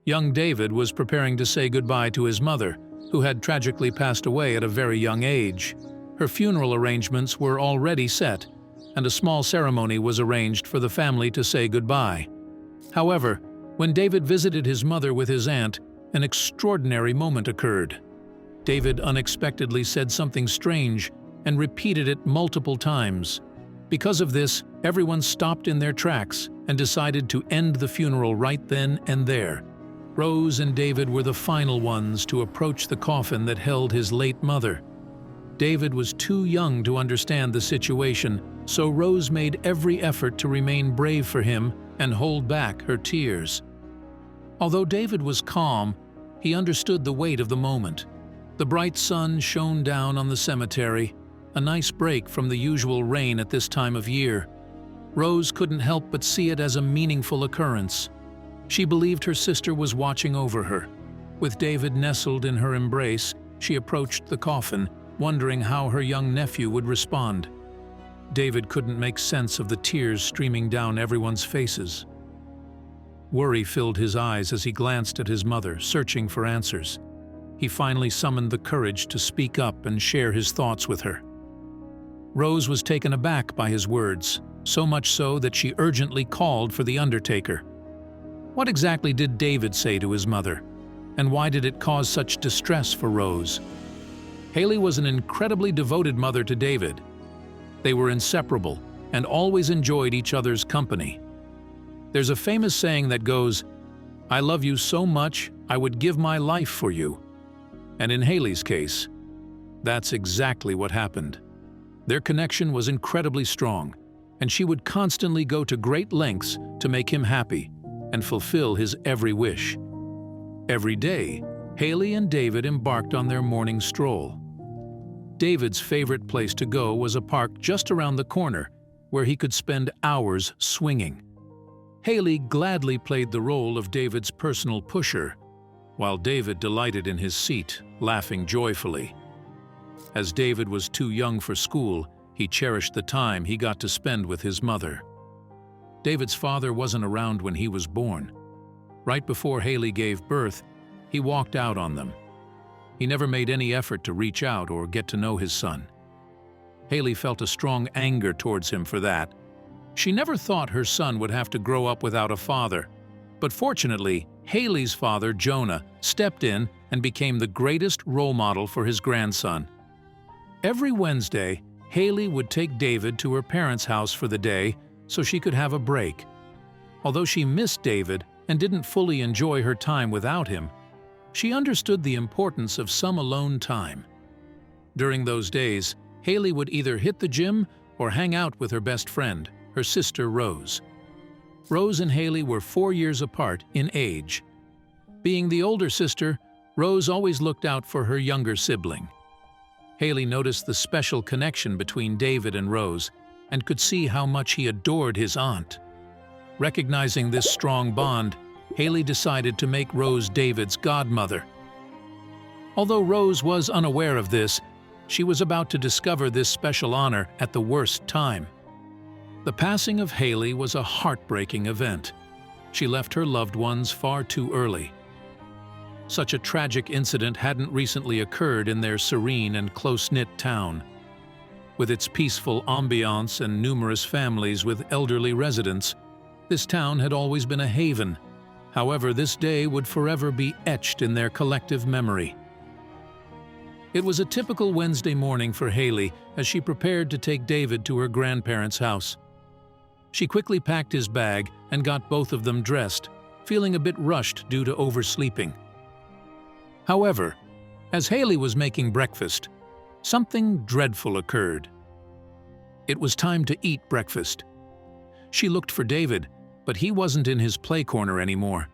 Young David was preparing to say goodbye to his mother, who had tragically passed away at a very young age. Her funeral arrangements were already set, and a small ceremony was arranged for the family to say goodbye. However, when David visited his mother with his aunt, an extraordinary moment occurred. David unexpectedly said something strange and repeated it multiple times. Because of this, everyone stopped in their tracks and decided to end the funeral right then and there. Rose and David were the final ones to approach the coffin that held his late mother. David was too young to understand the situation, so Rose made every effort to remain brave for him and hold back her tears. Although David was calm, he understood the weight of the moment. The bright sun shone down on the cemetery, a nice break from the usual rain at this time of year. Rose couldn't help but see it as a meaningful occurrence. She believed her sister was watching over her. With David nestled in her embrace, she approached the coffin, wondering how her young nephew would respond. David couldn't make sense of the tears streaming down everyone's faces. Worry filled his eyes as he glanced at his mother, searching for answers. He finally summoned the courage to speak up and share his thoughts with her. Rose was taken aback by his words, so much so that she urgently called for the undertaker. What exactly did David say to his mother, and why did it cause such distress for Rose? Haley was an incredibly devoted mother to David. They were inseparable and always enjoyed each other's company. There's a famous saying that goes, "I love you so much, I would give my life for you." And in Haley's case, that's exactly what happened. Their connection was incredibly strong, and she would constantly go to great lengths to make him happy and fulfill his every wish. Every day, Haley and David embarked on their morning stroll. David's favorite place to go was a park just around the corner, where he could spend hours swinging. Haley gladly played the role of David's personal pusher, while David delighted in his seat, laughing joyfully. As David was too young for school, he cherished the time he got to spend with his mother. David's father wasn't around when he was born. Right before Haley gave birth, he walked out on them. He never made any effort to reach out or get to know his son. Haley felt a strong anger towards him for that. She never thought her son would have to grow up without a father. But fortunately, Haley's father, Jonah, stepped in and became the greatest role model for his grandson. Every Wednesday, Haley would take David to her parents' house for the day so she could have a break. Although she missed David and didn't fully enjoy her time without him, she understood the importance of some alone time. During those days, Haley would either hit the gym or hang out with her best friend, her sister Rose. Rose and Haley were 4 years apart in age. Being the older sister, Rose always looked out for her younger sibling. Haley noticed the special connection between David and Rose and could see how much he adored his aunt. Recognizing this strong bond, Haley decided to make Rose David's godmother. Although Rose was unaware of this, she was about to discover this special honor at the worst time. The passing of Haley was a heartbreaking event. She left her loved ones far too early. Such a tragic incident hadn't recently occurred in their serene and close-knit town. With its peaceful ambiance and numerous families with elderly residents, this town had always been a haven. However, this day would forever be etched in their collective memory. It was a typical Wednesday morning for Haley as she prepared to take David to her grandparents' house. She quickly packed his bag and got both of them dressed, feeling a bit rushed due to oversleeping. However, as Haley was making breakfast, something dreadful occurred. It was time to eat breakfast. She looked for David, but he wasn't in his play corner anymore.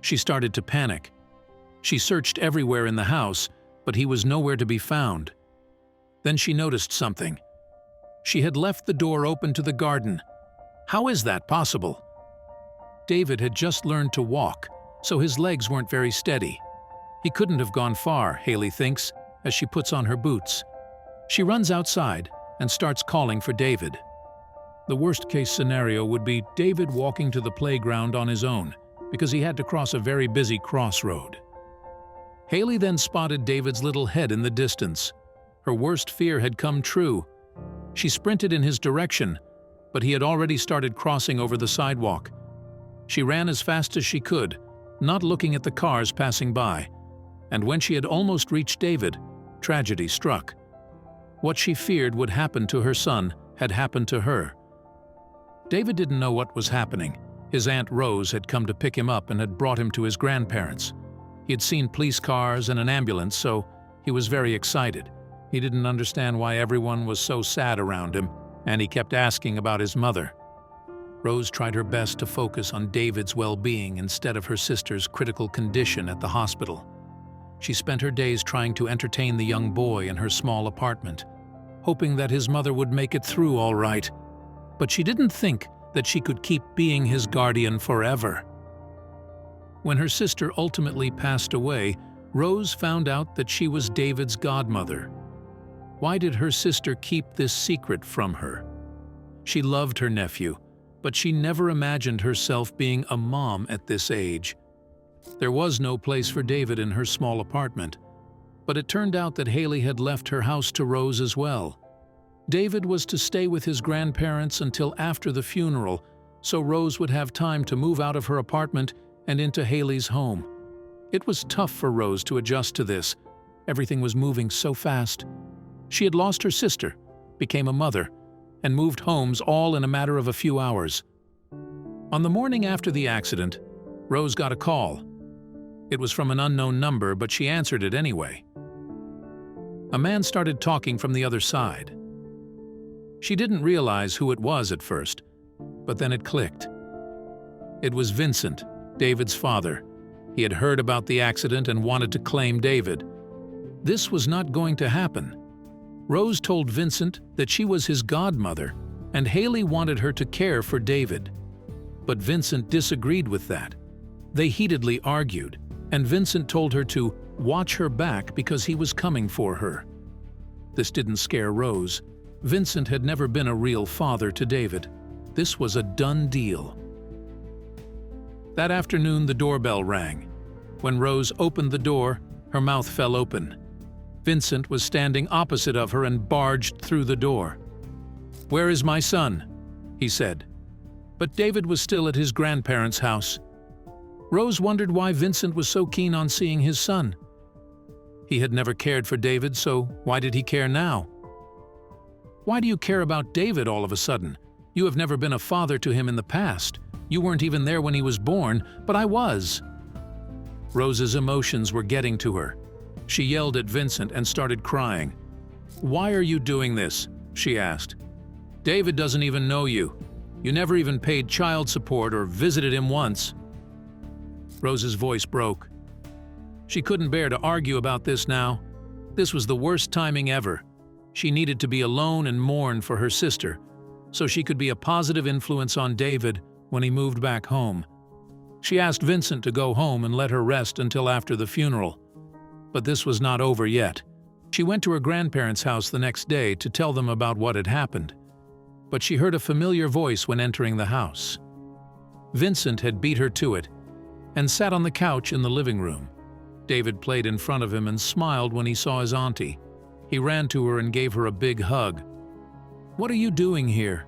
She started to panic. She searched everywhere in the house, but he was nowhere to be found. Then she noticed something. She had left the door open to the garden. How is that possible? David had just learned to walk, so his legs weren't very steady. He couldn't have gone far, Haley thinks, as she puts on her boots. She runs outside and starts calling for David. The worst-case scenario would be David walking to the playground on his own, because he had to cross a very busy crossroad. Haley then spotted David's little head in the distance. Her worst fear had come true. She sprinted in his direction, but he had already started crossing over the sidewalk. She ran as fast as she could, not looking at the cars passing by, and when she had almost reached David, tragedy struck. What she feared would happen to her son had happened to her. David didn't know what was happening. His Aunt Rose had come to pick him up and had brought him to his grandparents. He had seen police cars and an ambulance, so he was very excited. He didn't understand why everyone was so sad around him, and he kept asking about his mother. Rose tried her best to focus on David's well-being instead of her sister's critical condition at the hospital. She spent her days trying to entertain the young boy in her small apartment, hoping that his mother would make it through all right. But she didn't think that she could keep being his guardian forever. When her sister ultimately passed away, Rose found out that she was David's godmother. Why did her sister keep this secret from her? She loved her nephew, but she never imagined herself being a mom at this age. There was no place for David in her small apartment, but it turned out that Haley had left her house to Rose as well. David was to stay with his grandparents until after the funeral, so Rose would have time to move out of her apartment and into Haley's home. It was tough for Rose to adjust to this. Everything was moving so fast. She had lost her sister, became a mother, and moved homes all in a matter of a few hours. On the morning after the accident, Rose got a call. It was from an unknown number, but she answered it anyway. A man started talking from the other side. She didn't realize who it was at first, but then it clicked. It was Vincent, David's father. He had heard about the accident and wanted to claim David. This was not going to happen. Rose told Vincent that she was his godmother, and Haley wanted her to care for David. But Vincent disagreed with that. They heatedly argued, and Vincent told her to watch her back because he was coming for her. This didn't scare Rose. Vincent had never been a real father to David. This was a done deal. That afternoon, the doorbell rang. When Rose opened the door, her mouth fell open. Vincent was standing opposite of her and barged through the door. "Where is my son?" he said. But David was still at his grandparents' house. Rose wondered why Vincent was so keen on seeing his son. He had never cared for David, so why did he care now? "Why do you care about David all of a sudden? You have never been a father to him in the past. You weren't even there when he was born, but I was." Rose's emotions were getting to her. She yelled at Vincent and started crying. "Why are you doing this?" she asked. "David doesn't even know you. You never even paid child support or visited him once." Rose's voice broke. She couldn't bear to argue about this now. This was the worst timing ever. She needed to be alone and mourn for her sister, so she could be a positive influence on David when he moved back home. She asked Vincent to go home and let her rest until after the funeral. But this was not over yet. She went to her grandparents' house the next day to tell them about what had happened. But she heard a familiar voice when entering the house. Vincent had beat her to it and sat on the couch in the living room. David played in front of him and smiled when he saw his auntie. He ran to her and gave her a big hug. "What are you doing here?"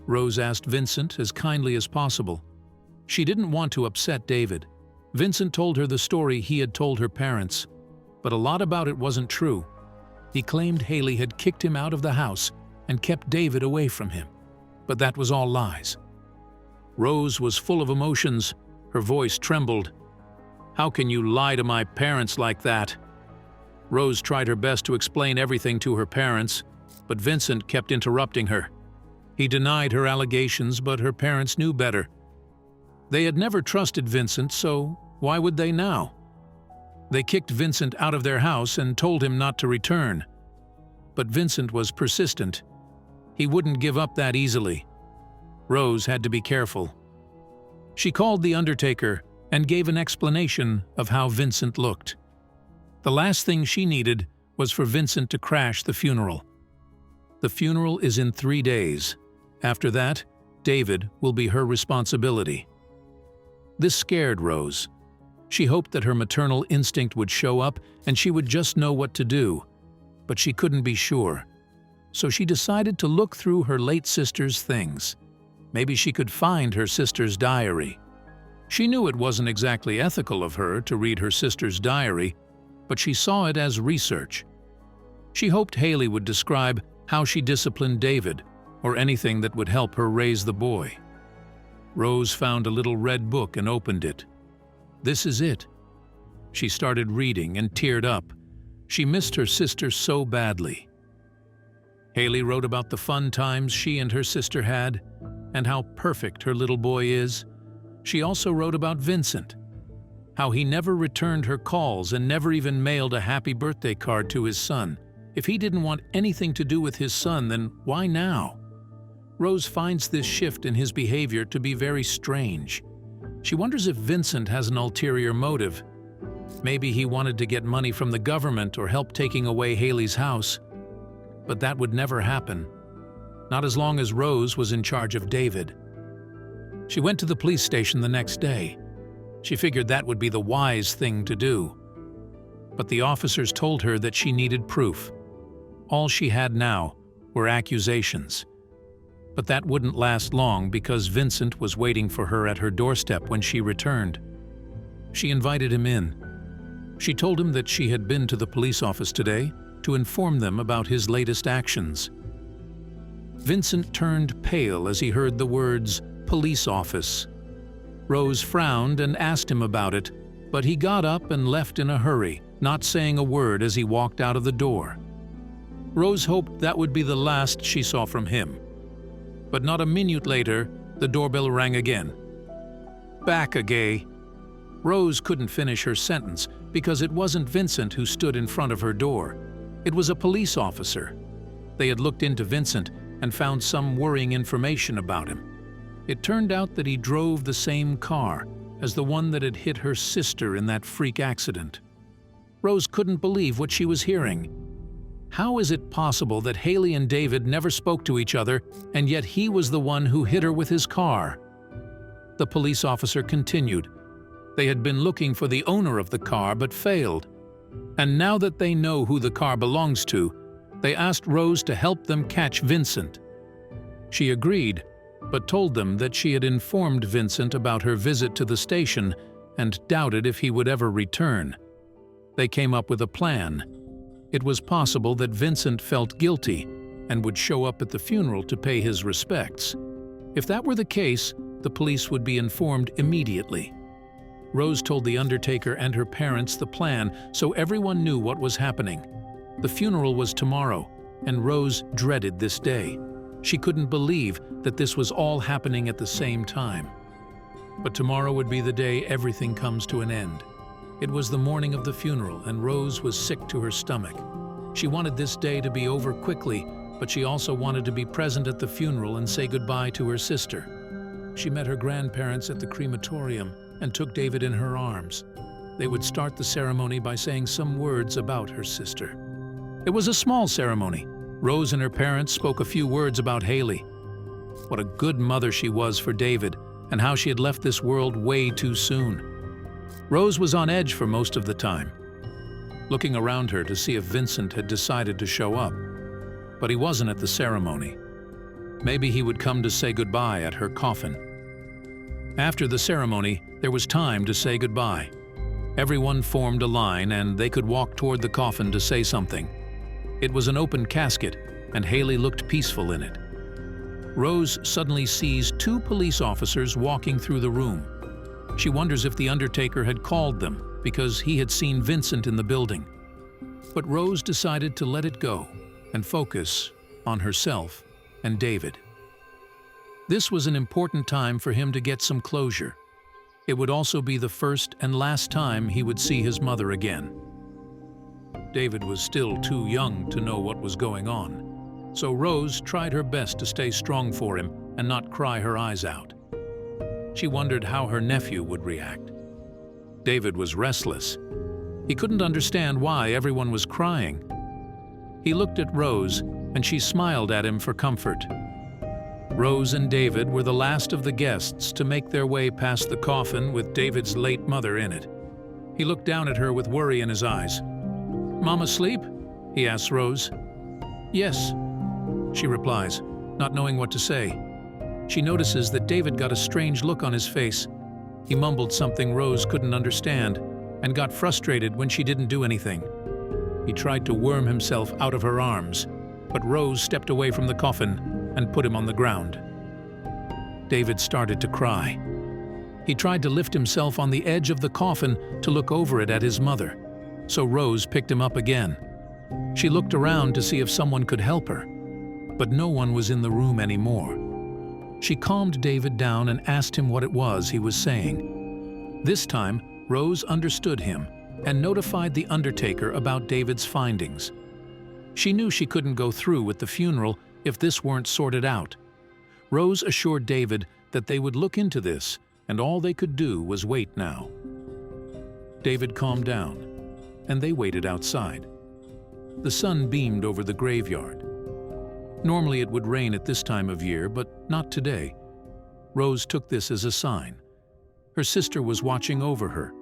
Rose asked Vincent as kindly as possible. She didn't want to upset David. Vincent told her the story he had told her parents, but a lot about it wasn't true. He claimed Haley had kicked him out of the house and kept David away from him, but that was all lies. Rose was full of emotions. Her voice trembled. "How can you lie to my parents like that?" Rose tried her best to explain everything to her parents, but Vincent kept interrupting her. He denied her allegations, but her parents knew better. They had never trusted Vincent, so why would they now? They kicked Vincent out of their house and told him not to return. But Vincent was persistent. He wouldn't give up that easily. Rose had to be careful. She called the undertaker and gave an explanation of how Vincent looked. The last thing she needed was for Vincent to crash the funeral. The funeral is in 3 days. After that, David will be her responsibility. This scared Rose. She hoped that her maternal instinct would show up and she would just know what to do, but she couldn't be sure. So she decided to look through her late sister's things. Maybe she could find her sister's diary. She knew it wasn't exactly ethical of her to read her sister's diary, but she saw it as research. She hoped Haley would describe how she disciplined David, or anything that would help her raise the boy. Rose found a little red book and opened it. This is it. She started reading and teared up. She missed her sister so badly. Haley wrote about the fun times she and her sister had, and how perfect her little boy is. She also wrote about Vincent, how he never returned her calls and never even mailed a happy birthday card to his son. If he didn't want anything to do with his son, then why now? Rose finds this shift in his behavior to be very strange. She wonders if Vincent has an ulterior motive. Maybe he wanted to get money from the government or help taking away Haley's house. But that would never happen. Not as long as Rose was in charge of David. She went to the police station the next day. She figured that would be the wise thing to do. But the officers told her that she needed proof. All she had now were accusations. But that wouldn't last long because Vincent was waiting for her at her doorstep when she returned. She invited him in. She told him that she had been to the police office today to inform them about his latest actions. Vincent turned pale as he heard the words, "police office." Rose frowned and asked him about it, but he got up and left in a hurry, not saying a word as he walked out of the door. Rose hoped that would be the last she saw from him. But not a minute later, the doorbell rang again. Back again. Rose couldn't finish her sentence because it wasn't Vincent who stood in front of her door. It was a police officer. They had looked into Vincent and found some worrying information about him. It turned out that he drove the same car as the one that had hit her sister in that freak accident. Rose couldn't believe what she was hearing. How is it possible that Haley and David never spoke to each other, and yet he was the one who hit her with his car? The police officer continued. They had been looking for the owner of the car but failed. And now that they know who the car belongs to, they asked Rose to help them catch Vincent. She agreed, but told them that she had informed Vincent about her visit to the station and doubted if he would ever return. They came up with a plan. It was possible that Vincent felt guilty and would show up at the funeral to pay his respects. If that were the case, the police would be informed immediately. Rose told the undertaker and her parents the plan so everyone knew what was happening. The funeral was tomorrow, and Rose dreaded this day. She couldn't believe that this was all happening at the same time. But tomorrow would be the day everything comes to an end. It was the morning of the funeral, and Rose was sick to her stomach. She wanted this day to be over quickly, but she also wanted to be present at the funeral and say goodbye to her sister. She met her grandparents at the crematorium and took David in her arms. They would start the ceremony by saying some words about her sister. It was a small ceremony. Rose and her parents spoke a few words about Haley. What a good mother she was for David, and how she had left this world way too soon. Rose was on edge for most of the time, looking around her to see if Vincent had decided to show up. But he wasn't at the ceremony. Maybe he would come to say goodbye at her coffin. After the ceremony, there was time to say goodbye. Everyone formed a line and they could walk toward the coffin to say something. It was an open casket, and Haley looked peaceful in it. Rose suddenly sees two police officers walking through the room. She wonders if the undertaker had called them because he had seen Vincent in the building. But Rose decided to let it go and focus on herself and David. This was an important time for him to get some closure. It would also be the first and last time he would see his mother again. David was still too young to know what was going on, so Rose tried her best to stay strong for him and not cry her eyes out. She wondered how her nephew would react. David was restless. He couldn't understand why everyone was crying. He looked at Rose, and she smiled at him for comfort. Rose and David were the last of the guests to make their way past the coffin with David's late mother in it. He looked down at her with worry in his eyes. "Mom asleep?" he asks Rose. "Yes," she replies, not knowing what to say. She notices that David got a strange look on his face. He mumbled something Rose couldn't understand and got frustrated when she didn't do anything. He tried to worm himself out of her arms, but Rose stepped away from the coffin and put him on the ground. David started to cry. He tried to lift himself on the edge of the coffin to look over it at his mother, so Rose picked him up again. She looked around to see if someone could help her, but no one was in the room anymore. She calmed David down and asked him what it was he was saying. This time, Rose understood him and notified the undertaker about David's findings. She knew she couldn't go through with the funeral if this weren't sorted out. Rose assured David that they would look into this, and all they could do was wait now. David calmed down, and they waited outside. The sun beamed over the graveyard. Normally it would rain at this time of year, but not today. Rose took this as a sign. Her sister was watching over her.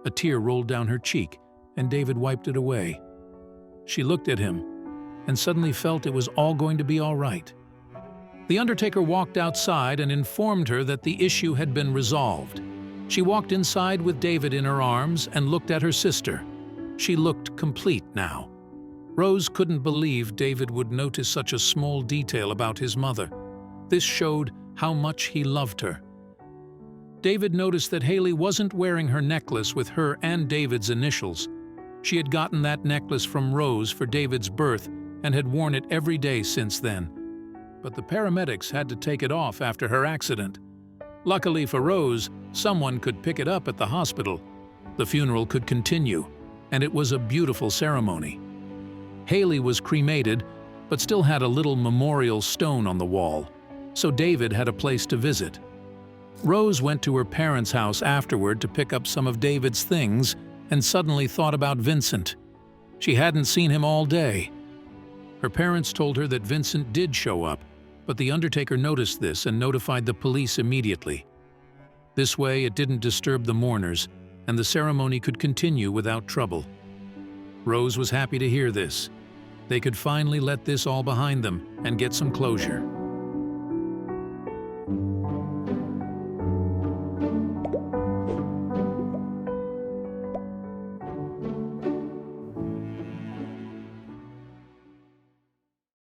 A tear rolled down her cheek, and David wiped it away. She looked at him, and suddenly felt it was all going to be all right. The undertaker walked outside and informed her that the issue had been resolved. She walked inside with David in her arms and looked at her sister. She looked complete now. Rose couldn't believe David would notice such a small detail about his mother. This showed how much he loved her. David noticed that Haley wasn't wearing her necklace with her and David's initials. She had gotten that necklace from Rose for David's birth and had worn it every day since then. But the paramedics had to take it off after her accident. Luckily for Rose, someone could pick it up at the hospital. The funeral could continue, and it was a beautiful ceremony. Haley was cremated, but still had a little memorial stone on the wall, so David had a place to visit. Rose went to her parents' house afterward to pick up some of David's things and suddenly thought about Vincent. She hadn't seen him all day. Her parents told her that Vincent did show up, but the undertaker noticed this and notified the police immediately. This way, it didn't disturb the mourners, and the ceremony could continue without trouble. Rose was happy to hear this. They could finally let this all behind them and get some closure.